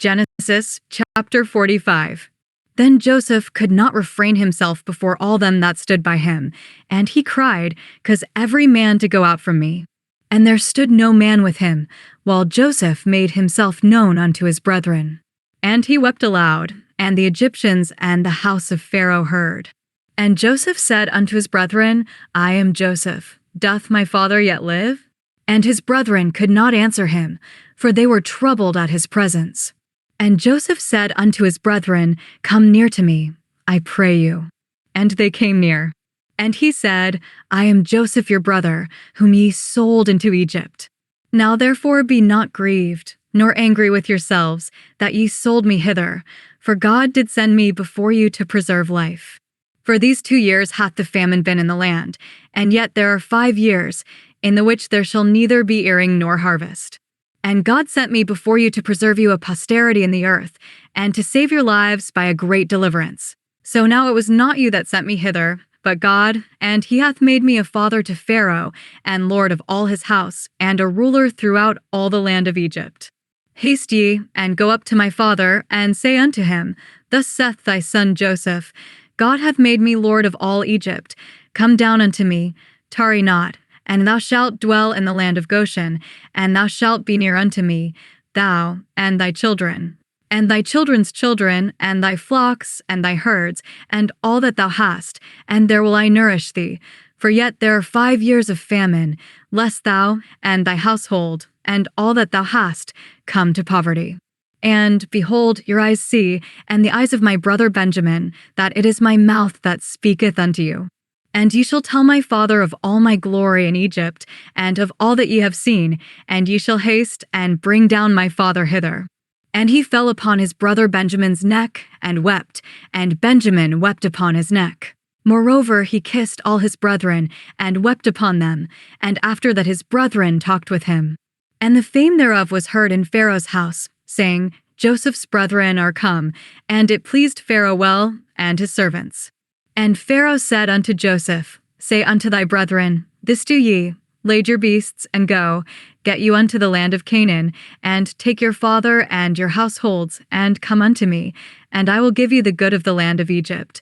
Genesis chapter 45. Then Joseph could not refrain himself before all them that stood by him, and he cried, 'Cause every man to go out from me. And there stood no man with him, while Joseph made himself known unto his brethren. And he wept aloud, and the Egyptians and the house of Pharaoh heard. And Joseph said unto his brethren, I am Joseph. Doth my father yet live? And his brethren could not answer him, for they were troubled at his presence. And Joseph said unto his brethren, Come near to me, I pray you. And they came near. And he said, I am Joseph your brother, whom ye sold into Egypt. Now therefore be not grieved, nor angry with yourselves, that ye sold me hither, for God did send me before you to preserve life. For these 2 years hath the famine been in the land, and yet there are 5 years, in the which there shall neither be earing nor harvest. And God sent me before you to preserve you a posterity in the earth, and to save your lives by a great deliverance. So now it was not you that sent me hither, but God, and he hath made me a father to Pharaoh, and lord of all his house, and a ruler throughout all the land of Egypt. Haste ye, and go up to my father, and say unto him, Thus saith thy son Joseph, God hath made me lord of all Egypt. Come down unto me, tarry not, and thou shalt dwell in the land of Goshen, and thou shalt be near unto me, thou and thy children, and thy children's children, and thy flocks, and thy herds, and all that thou hast, and there will I nourish thee. For yet there are 5 years of famine, lest thou, and thy household, and all that thou hast, come to poverty. And, behold, your eyes see, and the eyes of my brother Benjamin, that it is my mouth that speaketh unto you. And ye shall tell my father of all my glory in Egypt, and of all that ye have seen, and ye shall haste and bring down my father hither. And he fell upon his brother Benjamin's neck, and wept, and Benjamin wept upon his neck. Moreover, he kissed all his brethren, and wept upon them, and after that his brethren talked with him. And the fame thereof was heard in Pharaoh's house, saying, Joseph's brethren are come, and it pleased Pharaoh well, and his servants. And Pharaoh said unto Joseph, Say unto thy brethren, This do ye, lade your beasts, and go, get you unto the land of Canaan, and take your father and your households, and come unto me, and I will give you the good of the land of Egypt,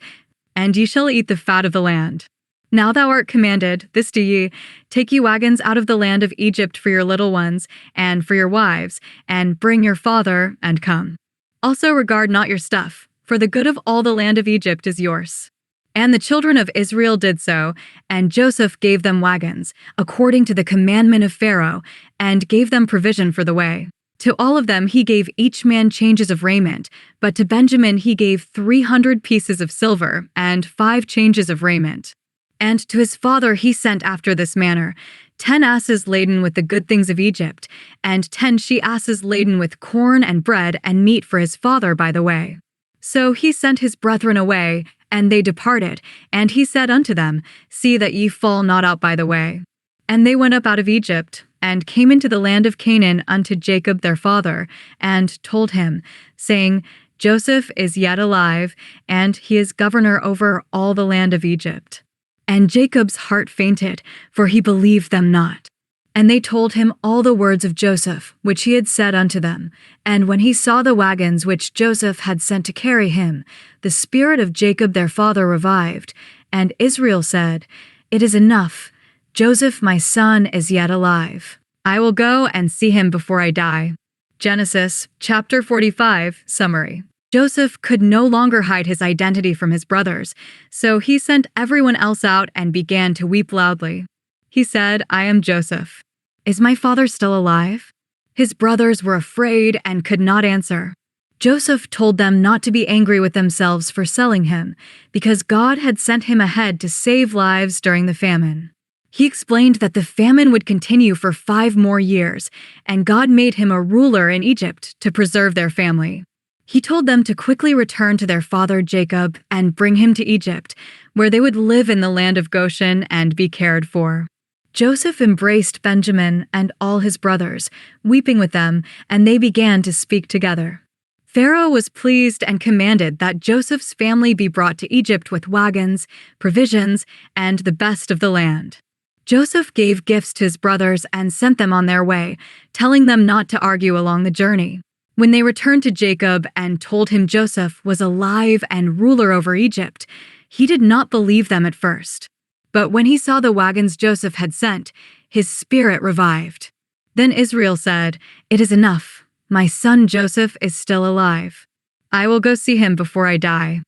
and ye shall eat the fat of the land. Now thou art commanded, this do ye, take ye wagons out of the land of Egypt for your little ones, and for your wives, and bring your father, and come. Also regard not your stuff, for the good of all the land of Egypt is yours. And the children of Israel did so, and Joseph gave them wagons, according to the commandment of Pharaoh, and gave them provision for the way. To all of them he gave each man changes of raiment, but to Benjamin he gave 300 pieces of silver, and 5 changes of raiment. And to his father he sent after this manner, 10 asses laden with the good things of Egypt, and 10 she-asses laden with corn and bread and meat for his father by the way. So he sent his brethren away, and they departed, and he said unto them, See that ye fall not out by the way. And they went up out of Egypt, and came into the land of Canaan unto Jacob their father, and told him, saying, Joseph is yet alive, and he is governor over all the land of Egypt. And Jacob's heart fainted, for he believed them not. And they told him all the words of Joseph, which he had said unto them. And when he saw the wagons which Joseph had sent to carry him, the spirit of Jacob their father revived. And Israel said, It is enough. Joseph my son is yet alive. I will go and see him before I die. Genesis chapter 45, summary. Joseph could no longer hide his identity from his brothers, so he sent everyone else out and began to weep loudly. He said, I am Joseph. Is my father still alive? His brothers were afraid and could not answer. Joseph told them not to be angry with themselves for selling him, because God had sent him ahead to save lives during the famine. He explained that the famine would continue for 5 more years, and God made him a ruler in Egypt to preserve their family. He told them to quickly return to their father Jacob and bring him to Egypt, where they would live in the land of Goshen and be cared for. Joseph embraced Benjamin and all his brothers, weeping with them, and they began to speak together. Pharaoh was pleased and commanded that Joseph's family be brought to Egypt with wagons, provisions, and the best of the land. Joseph gave gifts to his brothers and sent them on their way, telling them not to argue along the journey. When they returned to Jacob and told him Joseph was alive and ruler over Egypt, he did not believe them at first. But when he saw the wagons Joseph had sent, his spirit revived. Then Israel said, "It is enough. My son Joseph is still alive. I will go see him before I die."